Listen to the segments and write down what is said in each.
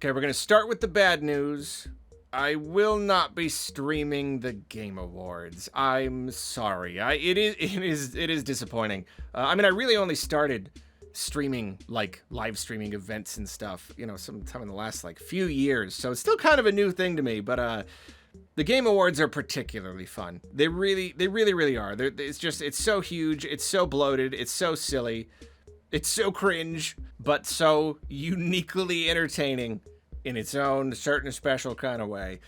Okay, we're gonna start with the bad news. I will not be streaming the Game Awards. I'm sorry. It is disappointing. I mean, I really only started streaming, like live streaming events and stuff, sometime in the last like few years. So it's still kind of a new thing to me. But the Game Awards are particularly fun. They really are. It's so huge. It's so bloated. It's so silly. It's so cringe, but so uniquely entertaining in its own certain special kind of way.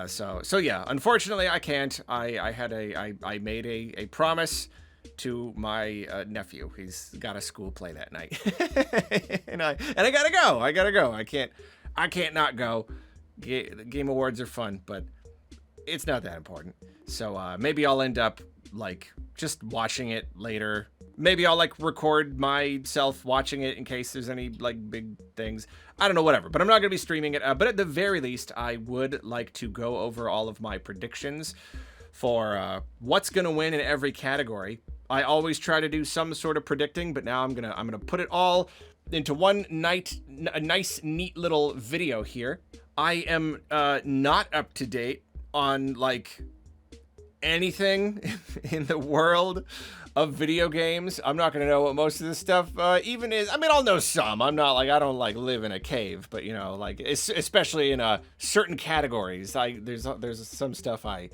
So yeah, unfortunately I can't. I made a promise to my nephew. He's got a school play that night. and I gotta go. I can't not go. The Game Awards are fun, but it's not that important. So maybe I'll end up like just watching it later. Maybe I'll like record myself watching it in case there's any like big things. I don't know, whatever. But I'm not going to be streaming it. But at the very least, I would like to go over all of my predictions for what's going to win in every category. I always try to do some sort of predicting, but now I'm gonna put it all into one nice, neat little video here. I am not up to date on like anything in the world of video games. I'm not gonna know what most of this stuff even is. I mean, I'll know some. I don't like live in a cave, but like especially in certain categories, there's some stuff I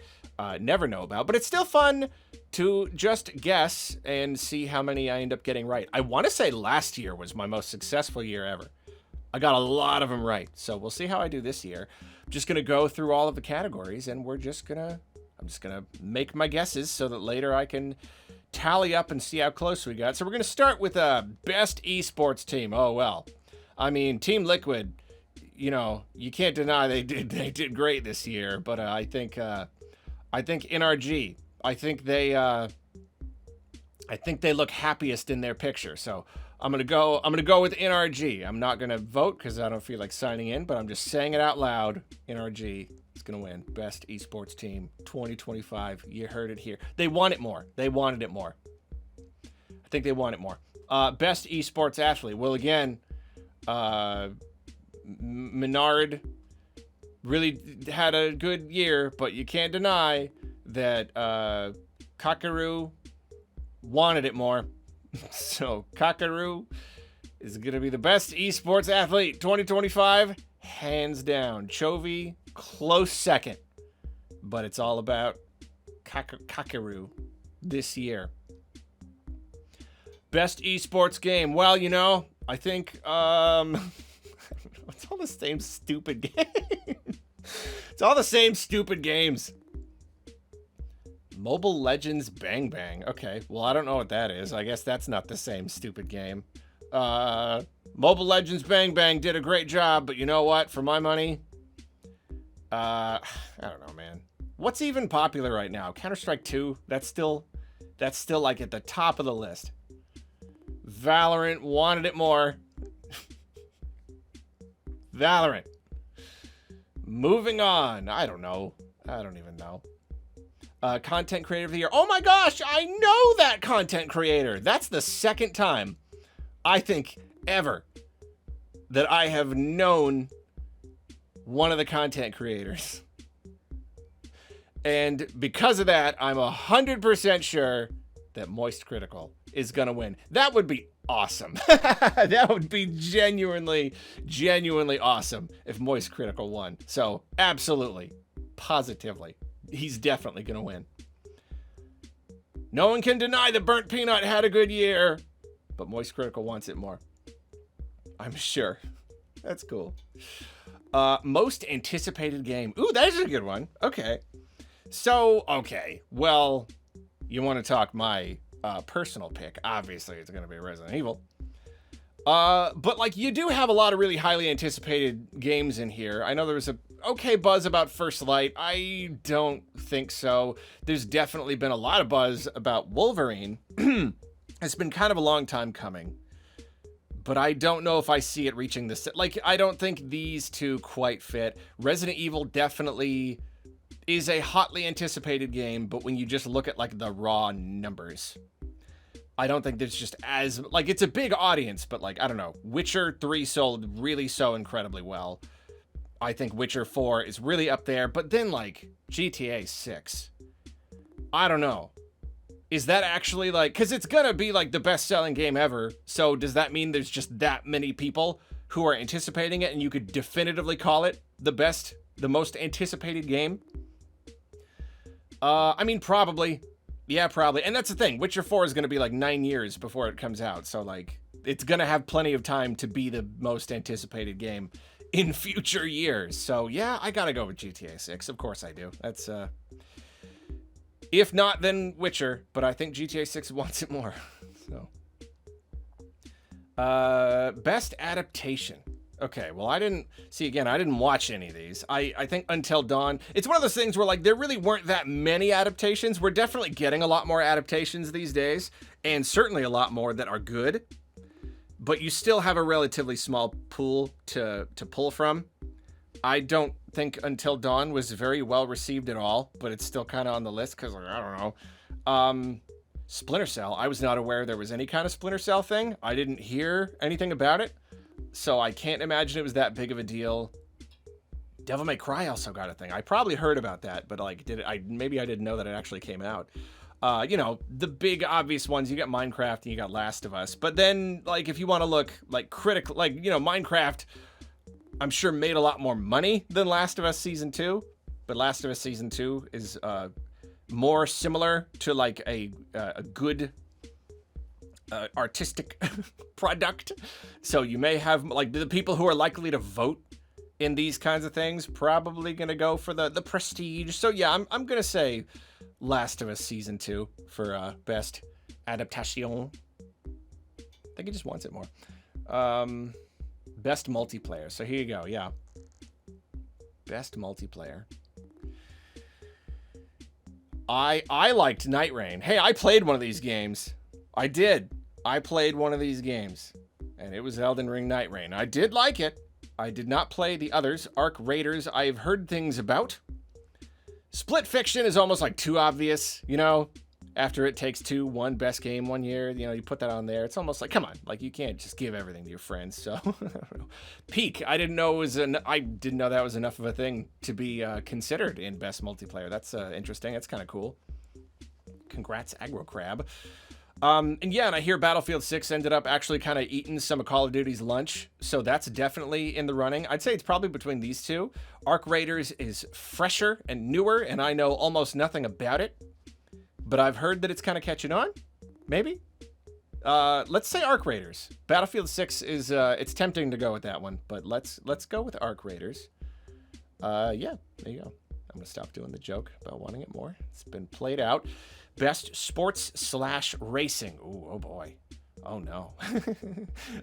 never know about. But it's still fun to just guess and see how many I end up getting right. I want to say last year was my most successful year ever. I got a lot of them right, so we'll see how I do this year. I'm just gonna go through all of the categories, and I'm just gonna make my guesses so that later I can tally up and see how close we got. So we're gonna start with best esports team. Oh well, I mean Team Liquid. You can't deny they did great this year. But I think NRG. I think they look happiest in their picture. So I'm gonna go with NRG. I'm not gonna vote because I don't feel like signing in, but I'm just saying it out loud. NRG is gonna win best esports team 2025. You heard it here. They want it more. They wanted it more. I think they want it more. Best esports athlete. Well, again, Menard really had a good year, but you can't deny that Kakaru wanted it more. So Kakaru is going to be the best esports athlete 2025, hands down. Chovy, close second. But it's all about Kakaru this year. Best esports game. Well, I think it's all the same stupid game. It's all the same stupid games. Mobile Legends Bang Bang. Okay, well, I don't know what that is. I guess that's not the same stupid game. Mobile Legends Bang Bang did a great job, but you know what? For my money, I don't know, man. What's even popular right now? Counter-Strike 2? That's still like at the top of the list. Valorant wanted it more. Valorant. Moving on. I don't know. I don't even know. Content creator of the year. Oh my gosh, I know that content creator. That's the second time, I think, ever that I have known one of the content creators. And because of that, I'm 100% sure that Moist Critical is gonna win. That would be awesome. That would be genuinely awesome if Moist Critical won. So absolutely, positively, he's definitely gonna win. No one can deny that Burnt Peanut had a good year, but Moist Critical wants it more. I'm sure. That's cool. Most anticipated game. Ooh, that's a good one. Okay. So, okay. Well, you want to talk my personal pick. Obviously, it's going to be Resident Evil. But, like, you do have a lot of really highly anticipated games in here. I know there was a okay buzz about First Light. I don't think so. There's definitely been a lot of buzz about Wolverine. It's been kind of a long time coming. But I don't know if I see it reaching this. Like, I don't think these two quite fit. Resident Evil definitely is a hotly anticipated game, but when you just look at, like, the raw numbers, I don't think there's just as... Like, it's a big audience, but, like, I don't know. Witcher 3 sold really so incredibly well. I think Witcher 4 is really up there, but then like GTA 6. I don't know. Is that actually like, because it's gonna be like the best-selling game ever, so does that mean there's just that many people who are anticipating it and you could definitively call it the most anticipated game? I mean, probably. Yeah, probably. And that's the thing. Witcher 4 is going to be like 9 years before it comes out. So, like, it's going to have plenty of time to be the most anticipated game in future years. So, yeah, I got to go with GTA 6. Of course I do. That's, if not, then Witcher. But I think GTA 6 wants it more. So, best adaptation. Okay, well, I didn't watch any of these. I think Until Dawn, it's one of those things where, like, there really weren't that many adaptations. We're definitely getting a lot more adaptations these days, and certainly a lot more that are good, but you still have a relatively small pool to pull from. I don't think Until Dawn was very well received at all, but it's still kind of on the list because, like, I don't know. Splinter Cell, I was not aware there was any kind of Splinter Cell thing. I didn't hear anything about it. So I can't imagine it was that big of a deal. Devil May Cry also got a thing. I probably heard about that, but like, maybe I didn't know that it actually came out. You know, the big obvious ones, you got Minecraft and you got Last of Us. But then, like, if you want to look like critical, like, you know, Minecraft, I'm sure made a lot more money than Last of Us Season 2. But Last of Us Season 2 is more similar to like a good artistic product. So you may have like the people who are likely to vote in these kinds of things probably gonna go for the prestige. So yeah, I'm gonna say Last of Us Season 2 for best adaptation. I think he just wants it more. Best multiplayer. So here you go. Yeah, best multiplayer. I liked Night Rain. Hey, I played one of these games. I did. I played one of these games, and it was Elden Ring Night Rain. I did like it. I did not play the others. Arc Raiders, I've heard things about. Split Fiction is almost like too obvious, you know? After It Takes Two, one best game one year, you know, you put that on there. It's almost like, come on, like you can't just give everything to your friends. So, Peak, I didn't know that was enough of a thing to be considered in best multiplayer. That's interesting. That's kind of cool. Congrats, Aggro Crab. And yeah, and I hear Battlefield 6 ended up actually kind of eating some of Call of Duty's lunch, so that's definitely in the running. I'd say it's probably between these two. Arc Raiders is fresher and newer, and I know almost nothing about it, but I've heard that it's kind of catching on. Maybe. Let's say Arc Raiders. Battlefield 6 is it's tempting to go with that one, but let's go with Arc Raiders. Yeah, there you go. I'm gonna stop doing the joke about wanting it more. It's been played out. Best sports/racing. Ooh, oh boy. Oh no.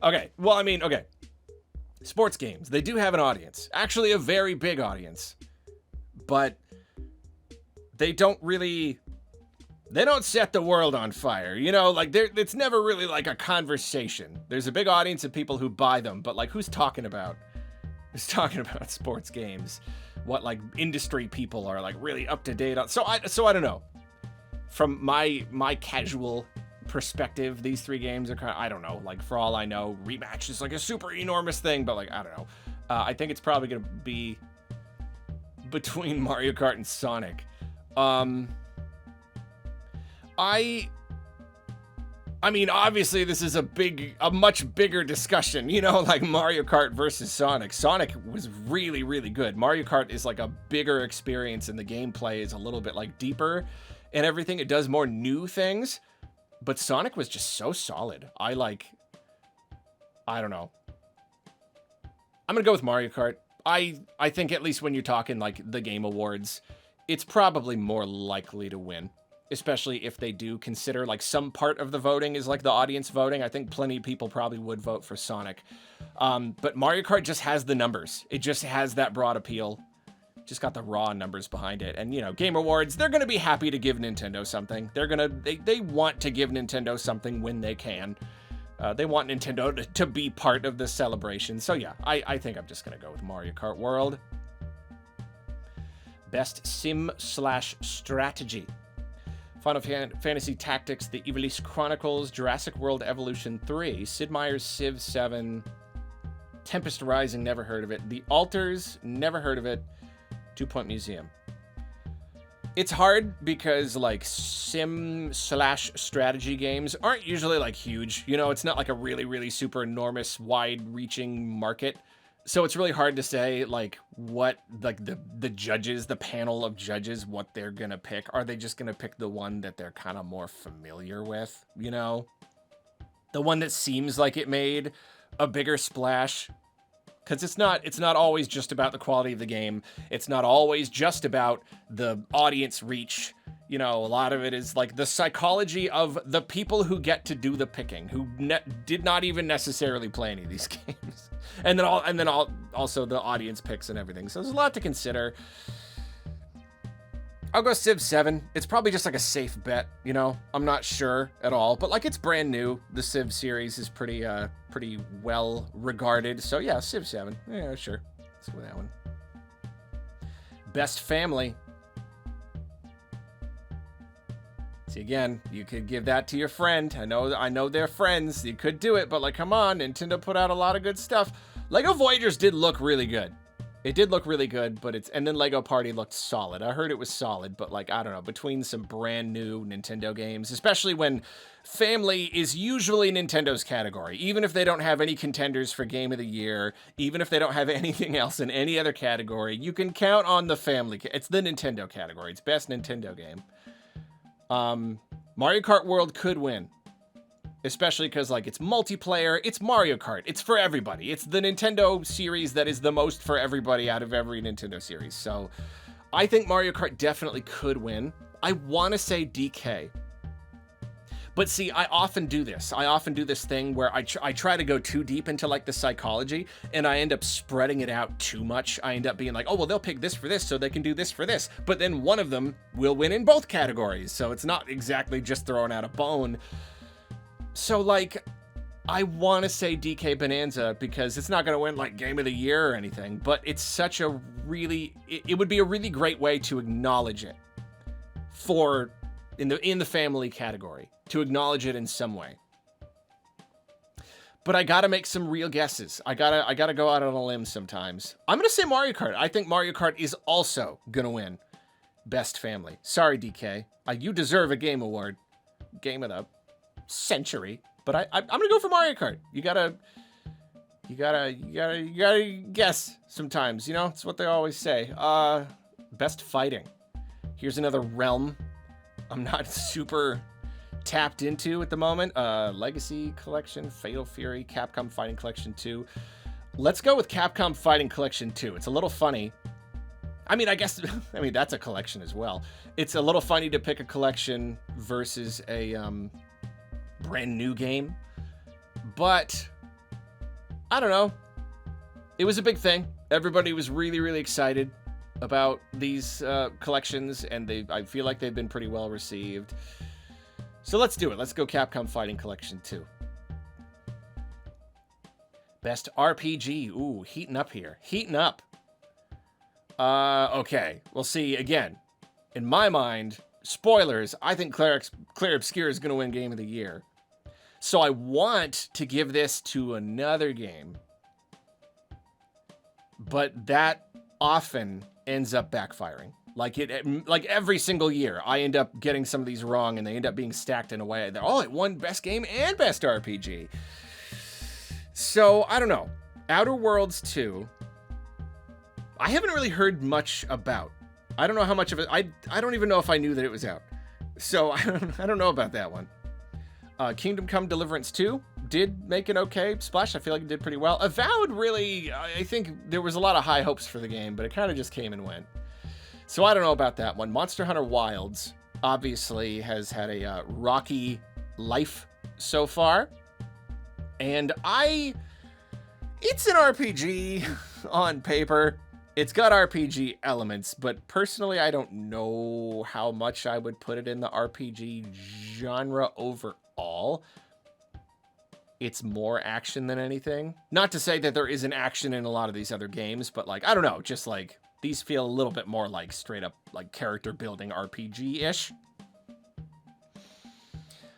Okay. Well, I mean, okay. Sports games. They do have an audience. Actually, a very big audience. But they don't set the world on fire. You know, like it's never really like a conversation. There's a big audience of people who buy them, but like who's talking about sports games? What like industry people are like really up to date on. So I don't know. From my casual perspective, these three games are kind of, I don't know, like for all I know, Rematch is like a super enormous thing, but like, I don't know. I think it's probably going to be between Mario Kart and Sonic. I mean, obviously this is a much bigger discussion, you know, like Mario Kart versus Sonic. Sonic was really, really good. Mario Kart is like a bigger experience and the gameplay is a little bit like deeper and everything. It does more new things, but Sonic was just so solid. I don't know. I'm gonna go with Mario Kart. I think at least when you're talking like the Game Awards, it's probably more likely to win, especially if they do consider like some part of the voting is like the audience voting. I think plenty of people probably would vote for Sonic. But Mario Kart just has the numbers. It just has that broad appeal. Just got the raw numbers behind it. And, you know, Game Awards, they're going to be happy to give Nintendo something. They want to give Nintendo something when they can. They want Nintendo to be part of the celebration. So, yeah, I think I'm just going to go with Mario Kart World. Best sim/strategy. Final Fantasy Tactics, The Ivalice Chronicles, Jurassic World Evolution 3, Sid Meier's Civ 7. Tempest Rising, never heard of it. The Altars, never heard of it. 2 Point Museum. It's hard because like sim/strategy games aren't usually like huge. You know, it's not like a really, really super enormous, wide-reaching market. So it's really hard to say like what like the judges, the panel of judges, what they're gonna pick. Are they just gonna pick the one that they're kind of more familiar with, you know? The one that seems like it made a bigger splash. Because it's not always just about the quality of the game. It's not always just about the audience reach. You know, a lot of it is like the psychology of the people who get to do the picking, who did not even necessarily play any of these games, and then also the audience picks and everything. So there's a lot to consider. I'll go Civ 7. It's probably just like a safe bet, you know? I'm not sure at all, but like it's brand new. The Civ series is pretty well regarded. So yeah, Civ 7. Yeah, sure. Let's go with that one. Best family. See, again, you could give that to your friend. I know they're friends. You could do it, but like, come on, Nintendo put out a lot of good stuff. Lego Voyagers did look really good. It did look really good, but and then Lego Party looked solid. I heard it was solid, but like, I don't know, between some brand new Nintendo games, especially when family is usually Nintendo's category, even if they don't have any contenders for Game of the Year, even if they don't have anything else in any other category, you can count on the family. It's the Nintendo category. It's best Nintendo game. Mario Kart World could win. Especially because, like, it's multiplayer, it's Mario Kart, it's for everybody. It's the Nintendo series that is the most for everybody out of every Nintendo series. So, I think Mario Kart definitely could win. I want to say DK. But see, I often do this. I often do this thing where I try to go too deep into, like, the psychology, and I end up spreading it out too much. I end up being like, oh, well, they'll pick this for this, so they can do this for this. But then one of them will win in both categories, so it's not exactly just throwing out a bone. So, like, I want to say DK Bonanza because it's not going to win, like, Game of the Year or anything, but it's such a really... It would be a really great way to acknowledge it in the family category, to acknowledge it in some way. But I got to make some real guesses. I gotta go out on a limb sometimes. I'm going to say Mario Kart. I think Mario Kart is also going to win Best Family. Sorry, DK. You deserve a game award. Game of the century, but I'm gonna go for Mario Kart. You gotta guess sometimes, you know, it's what they always say. Best fighting. Here's another realm I'm not super tapped into at the moment. Legacy Collection, Fatal Fury, Capcom Fighting Collection 2. Let's go with Capcom Fighting Collection 2. It's a little funny. I mean, that's a collection as well. It's a little funny to pick a collection versus a brand new game, but I don't know. It was a big thing. Everybody was really, really excited about these collections, and I feel like they've been pretty well received. So let's do it. Let's go Capcom Fighting Collection 2. Best RPG. Ooh, heating up here. Heating up. Okay. We'll see. Again, in my mind, spoilers, I think Claire Obscure is going to win Game of the Year. So I want to give this to another game, but that often ends up backfiring. Like every single year, I end up getting some of these wrong, and they end up being stacked in a way that, it won Best Game and Best RPG. So, I don't know. Outer Worlds 2, I haven't really heard much about. I don't know how much of it, I don't even know if I knew that it was out. So, I don't know about that one. Kingdom Come Deliverance 2 did make an okay splash. I feel like it did pretty well. Avowed really, I think there was a lot of high hopes for the game, but it kind of just came and went. So I don't know about that one. Monster Hunter Wilds obviously has had a rocky life so far. And it's an RPG on paper. It's got RPG elements, but personally, I don't know how much I would put it in the RPG genre overall. It's more action than anything. Not to say that there isn't action in a lot of these other games, but like, I don't know, just like, these feel a little bit more like straight up like character building RPG-ish.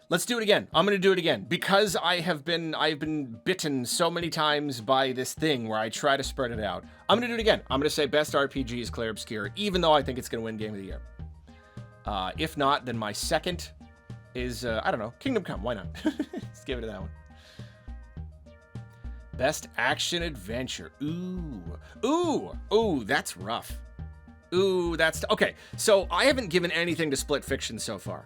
Let's do it again. I'm gonna do it again because I've been bitten so many times by this thing where I try to spread it out. I'm gonna do it again. I'm gonna say best RPG is Clair Obscur, even though I think it's gonna win Game of the Year. If not, then my second is I don't know, Kingdom Come. Why not? Let's give it to that one. Best action adventure. Ooh, that's rough. Ooh, that's okay. So I haven't given anything to Split Fiction so far.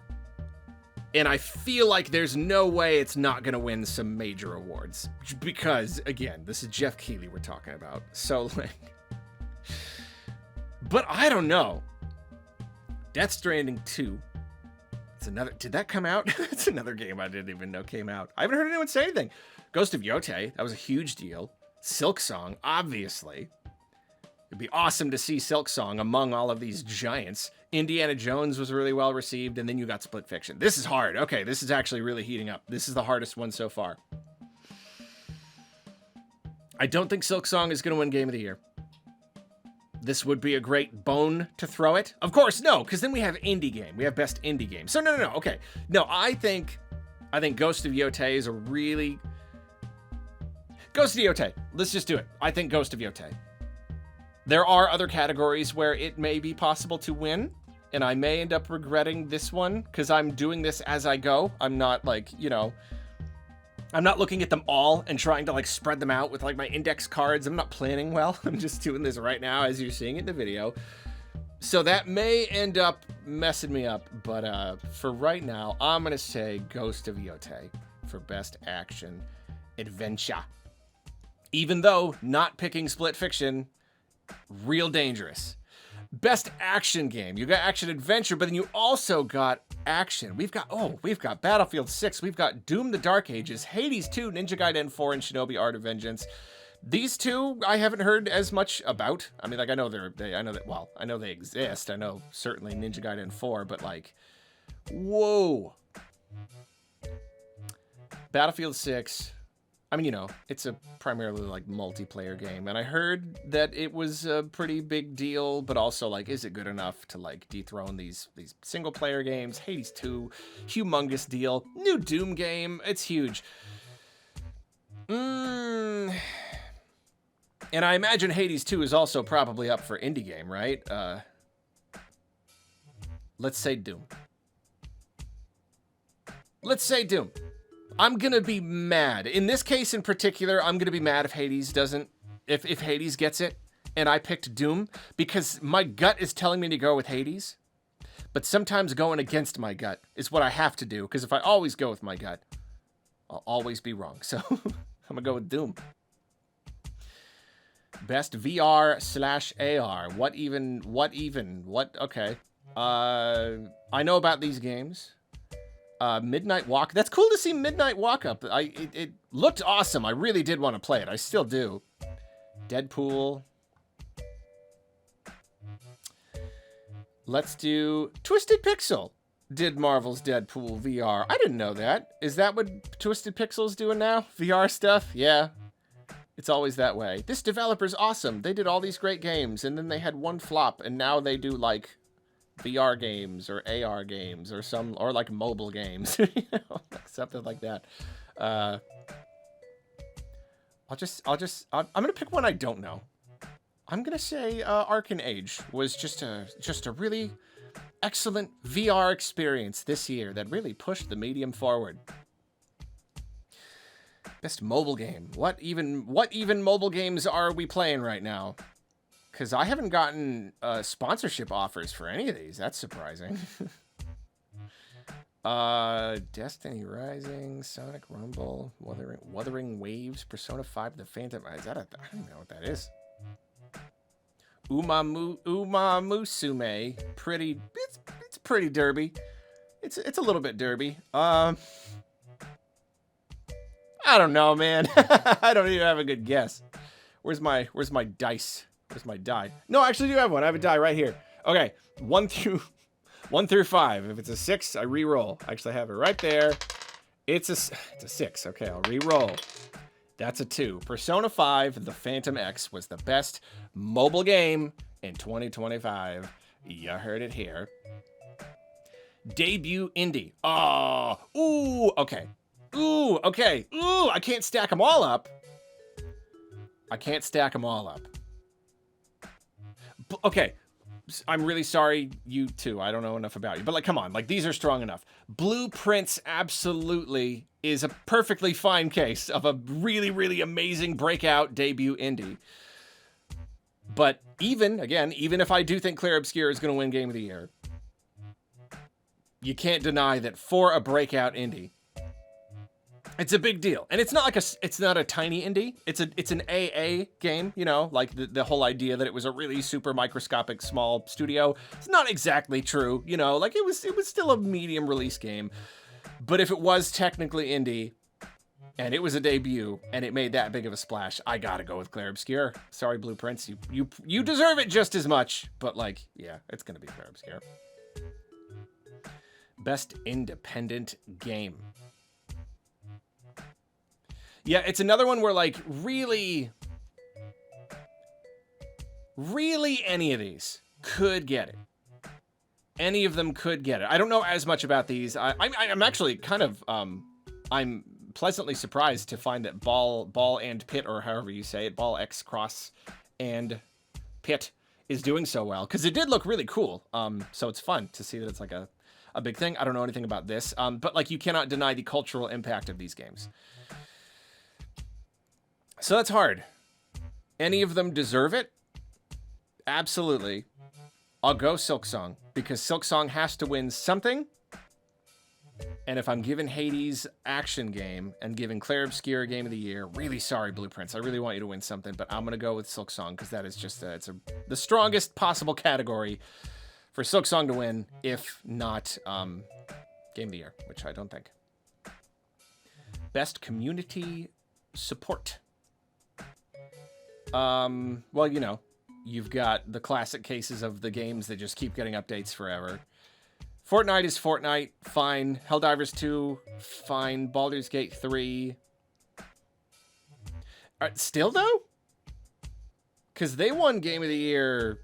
And I feel like there's no way it's not going to win some major awards. Because, again, this is Jeff Keighley we're talking about. So, like... But I don't know. Death Stranding 2. It's another... Did that come out? It's another game I didn't even know came out. I haven't heard anyone say anything. Ghost of Yotei. That was a huge deal. Silksong, obviously. It'd be awesome to see Silksong among all of these giants. Indiana Jones was really well received, and then you got Split Fiction. This is hard. Okay, this is actually really heating up. This is the hardest one so far. I don't think Silksong is going to win Game of the Year. This would be a great bone to throw it. Of course, no, because then we have Indie Game. We have Best Indie Game. So no, okay. No, I think Ghost of Yotei is a really... Ghost of Yotei. Let's just do it. I think Ghost of Yotei. There are other categories where it may be possible to win, and I may end up regretting this one because I'm doing this as I go. I'm not like, you know, I'm not looking at them all and trying to like spread them out with like my index cards. I'm not planning well. I'm just doing this right now as you're seeing it in the video. So that may end up messing me up, but for right now, I'm going to say Ghost of Yotei for Best Action Adventure. Even though not picking Split Fiction, real dangerous. Best action game. You got action adventure, but then you also got action. We've got Battlefield 6. We've got Doom: The Dark Ages, Hades 2, Ninja Gaiden 4, and Shinobi Art of Vengeance. These two I haven't heard as much about. I mean, like I know they exist. I know certainly Ninja Gaiden 4, but like, whoa. Battlefield 6. I mean, you know, it's a primarily like multiplayer game, and I heard that it was a pretty big deal, but also like, is it good enough to like dethrone these single player games? Hades 2, humongous deal. New Doom game, it's huge. And I imagine Hades 2 is also probably up for indie game, right? Let's say Doom. Let's say Doom. I'm going to be mad. In this case in particular, I'm going to be mad if Hades doesn't, if Hades gets it and I picked Doom, because my gut is telling me to go with Hades, but sometimes going against my gut is what I have to do, because if I always go with my gut, I'll always be wrong. So I'm going to go with Doom. Best VR/AR. Okay. I know about these games. Midnight Walk. That's cool to see Midnight Walk up. It looked awesome. I really did want to play it. I still do. Deadpool. Let's do Twisted Pixel. Did Marvel's Deadpool VR. I didn't know that. Is that what Twisted Pixel's doing now? VR stuff? Yeah. It's always that way. This developer's awesome. They did all these great games, and then they had one flop, and now they do like VR games or AR games or like mobile games, you know, something like that. I'm gonna pick one I don't know. I'm gonna say Arcane Age was just a really excellent VR experience this year that really pushed the medium forward. Best mobile game. What even mobile games are we playing right now? Because I haven't gotten sponsorship offers for any of these. That's surprising. Destiny Rising, Sonic Rumble, Wuthering Waves, Persona 5, The Phantom. I don't know what that is. Uma Musume. It's pretty derby. It's a little bit derby. I don't know, man. I don't even have a good guess. Where's my dice? Where's my die? No, I actually do have one. I have a die right here. Okay, 1 through 5. If it's a 6, I re-roll. I actually have it right there. It's a 6. Okay, I'll re-roll. That's a 2. Persona 5, The Phantom X was the best mobile game in 2025. You heard it here. Debut indie. Oh, ooh, okay. Ooh, okay. Ooh, I can't stack them all up. I can't stack them all up. Okay, I'm really sorry, you too. I don't know enough about you, but like, come on, like these are strong enough. Blueprints absolutely is a perfectly fine case of a really, really amazing breakout debut indie. But even if I do think Clear Obscure is going to win Game of the Year, you can't deny that for a breakout indie, it's a big deal. And it's not a tiny indie. It's an AA game, you know, like the whole idea that it was a really super microscopic small studio. It's not exactly true, you know, like it was still a medium release game. But if it was technically indie and it was a debut and it made that big of a splash, I gotta go with Clair Obscur. Sorry, Blueprints, you deserve it just as much, but like, yeah, it's gonna be Clair Obscur. Best independent game. Yeah, it's another one where like really any of these could get it. Any of them could get it. I don't know as much about these. I'm actually kind of I'm pleasantly surprised to find that Ball and Pit, or however you say it, Ball X Cross and Pit is doing so well, because it did look really cool. So it's fun to see that it's like a big thing. I don't know anything about this, but like you cannot deny the cultural impact of these games. So that's hard. Any of them deserve it? Absolutely. I'll go Silksong, because Silksong has to win something. And if I'm giving Hades action game and giving Clair Obscur Game of the Year, really sorry, Blueprints. I really want you to win something, but I'm going to go with Silksong, because that is just the strongest possible category for Silksong to win, if not Game of the Year, which I don't think. Best community support. Well, you know, you've got the classic cases of the games that just keep getting updates forever. Fortnite is Fortnite, fine. Helldivers 2, fine. Baldur's Gate 3. Still, though? Because they won Game of the Year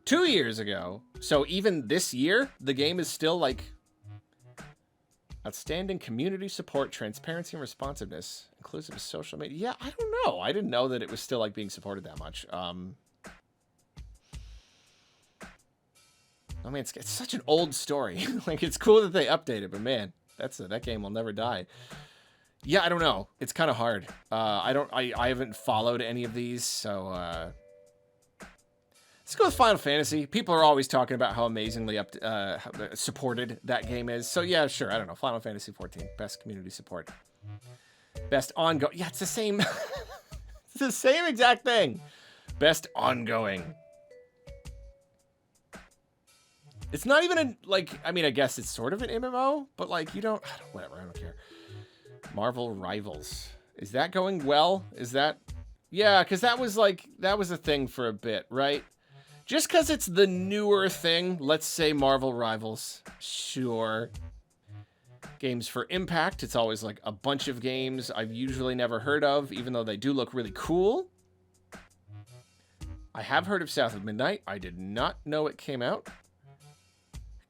2 years ago. So even this year, the game is still, like, outstanding community support, transparency, and responsiveness. Inclusive social media. Yeah, I don't know. I didn't know that it was still, like, being supported that much. I mean, it's such an old story. Like, it's cool that they update it, but man, that game will never die. Yeah, I don't know. It's kind of hard. I haven't followed any of these, so let's go with Final Fantasy. People are always talking about how amazingly supported that game is. So yeah, sure. I don't know. Final Fantasy 14, best community support, best ongoing. Yeah, it's the same. It's the same exact thing. Best ongoing. It's not even I mean, I guess it's sort of an MMO, but like whatever, I don't care. Marvel Rivals. Is that going well? Is that, yeah, because that was a thing for a bit, right? Just because it's the newer thing, let's say Marvel Rivals, sure. Games for Impact, it's always like a bunch of games I've usually never heard of, even though they do look really cool. I have heard of South of Midnight. I did not know it came out.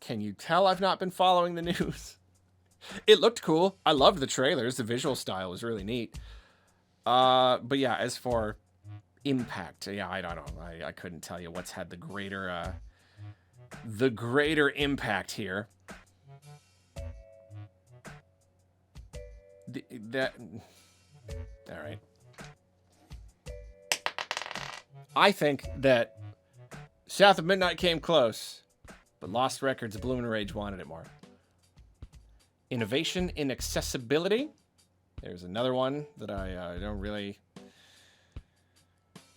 Can you tell I've not been following the news? It looked cool. I loved the trailers. The visual style was really neat. But yeah, as for impact, yeah, I don't know. I couldn't tell you what's had the greater impact here. All right. I think that South of Midnight came close, but Lost Records, Bloom and Rage wanted it more. Innovation in accessibility. There's another one that I don't really...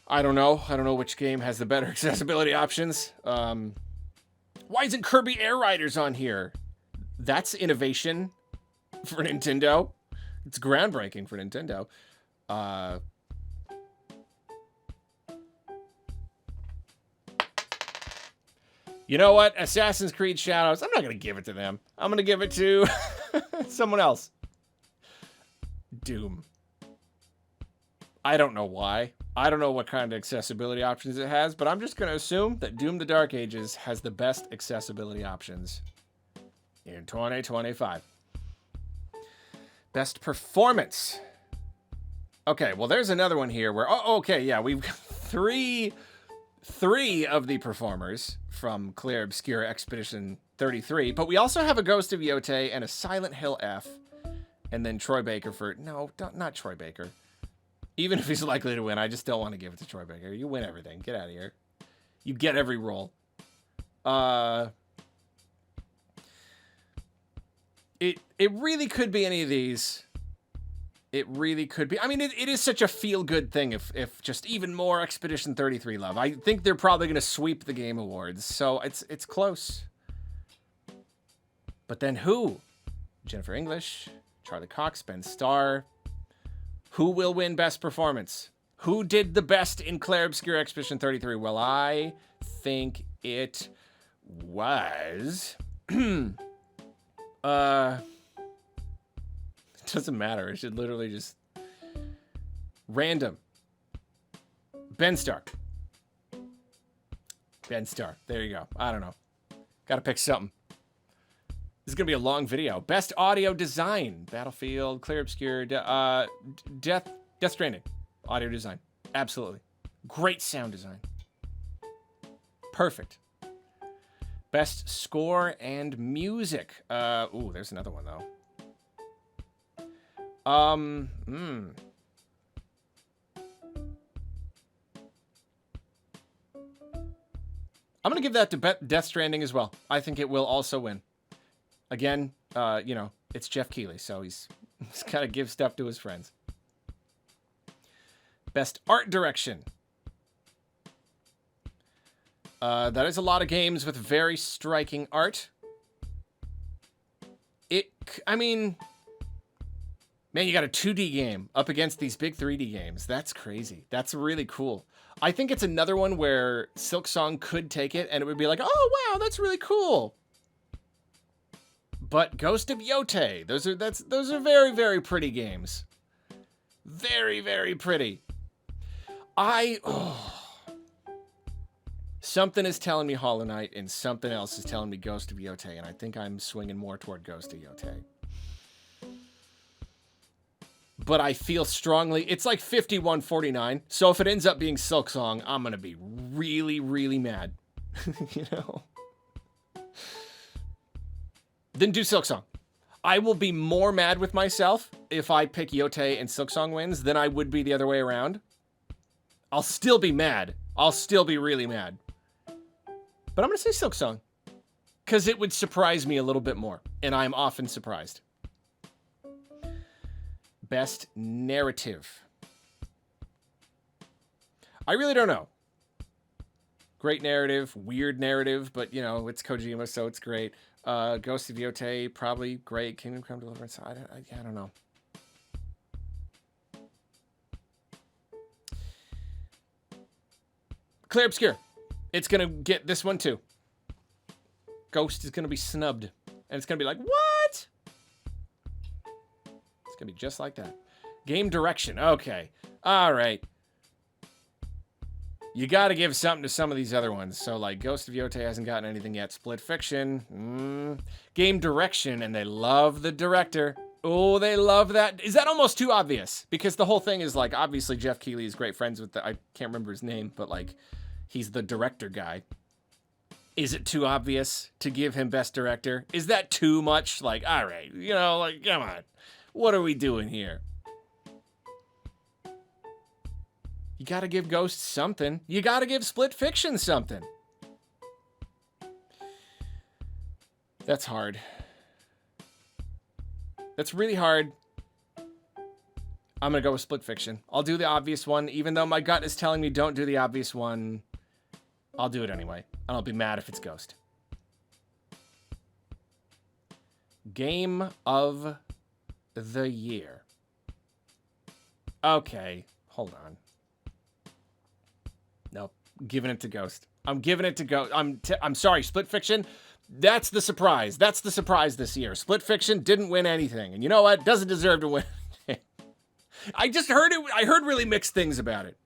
I don't know which game has the better accessibility options. Why isn't Kirby Air Riders on here? That's innovation for Nintendo. It's groundbreaking for Nintendo. You know what? Assassin's Creed Shadows. I'm not going to give it to them. I'm going to give it to someone else. Doom. I don't know why. I don't know what kind of accessibility options it has, but I'm just going to assume that Doom the Dark Ages has the best accessibility options in 2025. Best performance. Okay, well, there's another one here where, oh, okay, yeah, we've got three of the performers from Clear Obscure Expedition 33, but we also have a Ghost of Yotei and a Silent Hill F, and then Troy Baker for, no, not Troy Baker. Even if he's likely to win, I just don't want to give it to Troy Baker. You win everything. Get out of here. You get every role. It really could be any of these. It really could be. I mean, it is such a feel-good thing if just even more Expedition 33 love. I think they're probably going to sweep the Game Awards, so it's close. But then who? Jennifer English, Charlie Cox, Ben Starr. Who will win Best Performance? Who did the best in Clair Obscure Expedition 33? Well, I think it was... It doesn't matter. It should literally just... Random. Ben Starr. Ben Starr. There you go. I don't know. Gotta pick something. This is going to be a long video. Best audio design. Battlefield, Clear Obscure, Death Stranding. Audio design. Absolutely. Great sound design. Perfect. Best score and music. Ooh, there's another one, though. I'm going to give that to Death Stranding as well. I think it will also win. Again, you know, it's Jeff Keighley, so he's got to give stuff to his friends. Best art direction. That is a lot of games with very striking art. I mean, man, you got a 2D game up against these big 3D games. That's crazy. That's really cool. I think it's another one where Silksong could take it and it would be like, oh, wow, that's really cool. But Ghost of Yotei, those are very, very pretty games. Very, very pretty. Something is telling me Hollow Knight and something else is telling me Ghost of Yotei, and I think I'm swinging more toward Ghost of Yotei. But I feel strongly, it's like 51-49, so if it ends up being Silksong, I'm going to be really, really mad. You know? Then do Silksong. I will be more mad with myself if I pick Yotei and Silksong wins than I would be the other way around. I'll still be mad. I'll still be really mad. But I'm going to say Silksong. Because it would surprise me a little bit more. And I'm often surprised. Best narrative. I really don't know. Great narrative, weird narrative, but, you know, it's Kojima, so it's great. Ghost of Yotei, probably great. Kingdom Come Deliverance, I don't know. Clear Obscure. It's going to get this one, too. Ghost is going to be snubbed. And it's going to be like, what? It's going to be just like that. Game direction. Okay. All right. You got to give something to some of these other ones. So, like, Ghost of Yotei hasn't gotten anything yet. Split Fiction. Game direction, and they love the director. Oh, they love that. Is that almost too obvious? Because the whole thing is, like, obviously Jeff Keighley is great friends with I can't remember his name, but, like, he's the director guy. Is it too obvious to give him Best Director? Is that too much? Like, all right, you know, like, come on. What are we doing here? You gotta give Ghost something. You gotta give Split Fiction something. That's hard. That's really hard. I'm gonna go with Split Fiction. I'll do the obvious one. Even though my gut is telling me don't do the obvious one, I'll do it anyway. And I'll be mad if it's Ghost. Game of the Year. Okay, hold on. Nope, giving it to Ghost. I'm giving it to Ghost. I'm sorry, Split Fiction. That's the surprise. That's the surprise this year. Split Fiction didn't win anything, and you know what? Doesn't deserve to win. I just heard it. I heard really mixed things about it.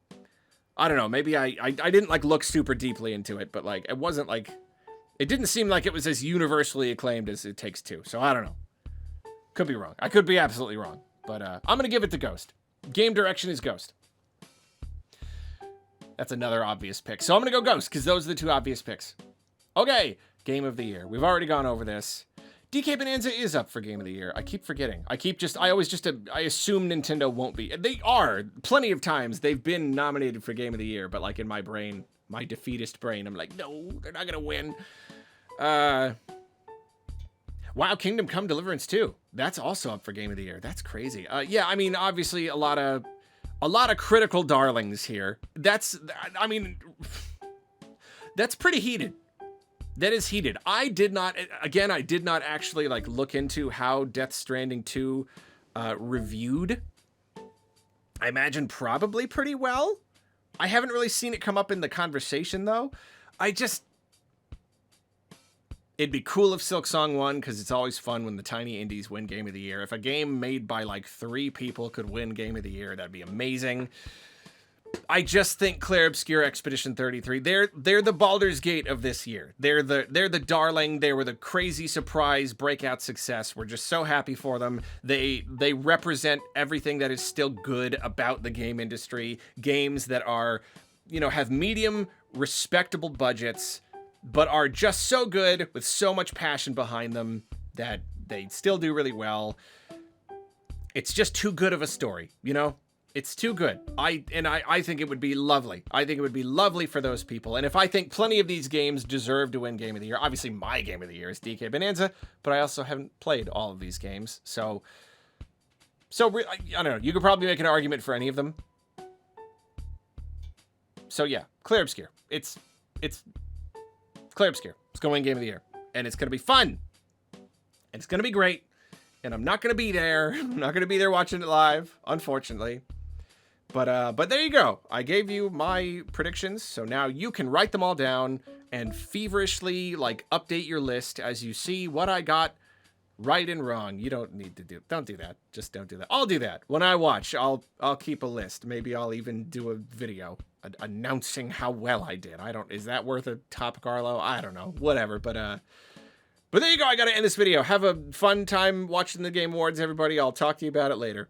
I don't know. Maybe I didn't like look super deeply into it, but like it wasn't like It didn't seem like it was as universally acclaimed as It Takes Two, so I don't know. Could be wrong. I could be absolutely wrong. But I'm going to give it to Ghost. Game direction is Ghost. That's another obvious pick. So I'm going to go Ghost, because those are the two obvious picks. Okay, Game of the Year. We've already gone over this. DK Bonanza is up for Game of the Year. I keep forgetting. I assume Nintendo won't be. They are. Plenty of times they've been nominated for Game of the Year, but like in my brain, my defeatist brain, I'm like, no, they're not going to win. Wow, Kingdom Come Deliverance 2. That's also up for Game of the Year. That's crazy. Yeah, I mean, obviously a lot of critical darlings here. That's pretty heated. That is heated. I did not actually like look into how Death Stranding 2 reviewed. I imagine probably pretty well. I haven't really seen it come up in the conversation though. It'd be cool if Silksong won, because it's always fun when the tiny indies win Game of the Year. If a game made by like 3 people could win Game of the Year, that'd be amazing. I just think Clair Obscur Expedition 33, they're the Baldur's Gate of this year. They're the darling. They were the crazy surprise breakout success. We're just so happy for them. They represent everything that is still good about the game industry. Games that are, have medium, respectable budgets, but are just so good with so much passion behind them that they still do really well. It's just too good of a story, It's too good. I think it would be lovely. I think it would be lovely for those people. And if I think plenty of these games deserve to win Game of the Year, obviously my Game of the Year is DK Bonanza, but I also haven't played all of these games. So I don't know. You could probably make an argument for any of them. So yeah, Clair Obscur. It's Clair Obscur. It's going to win Game of the Year. And it's going to be fun. And it's going to be great. And I'm not going to be there. I'm not going to be there watching it live, unfortunately. But there you go. I gave you my predictions, so now you can write them all down and feverishly update your list as you see what I got right and wrong. You don't need to don't do that. Just don't do that. I'll do that. When I watch, I'll keep a list. Maybe I'll even do a video announcing how well I did. Is that worth a topic, Arlo? I don't know. Whatever, but there you go. I got to end this video. Have a fun time watching the Game Awards, everybody. I'll talk to you about it later.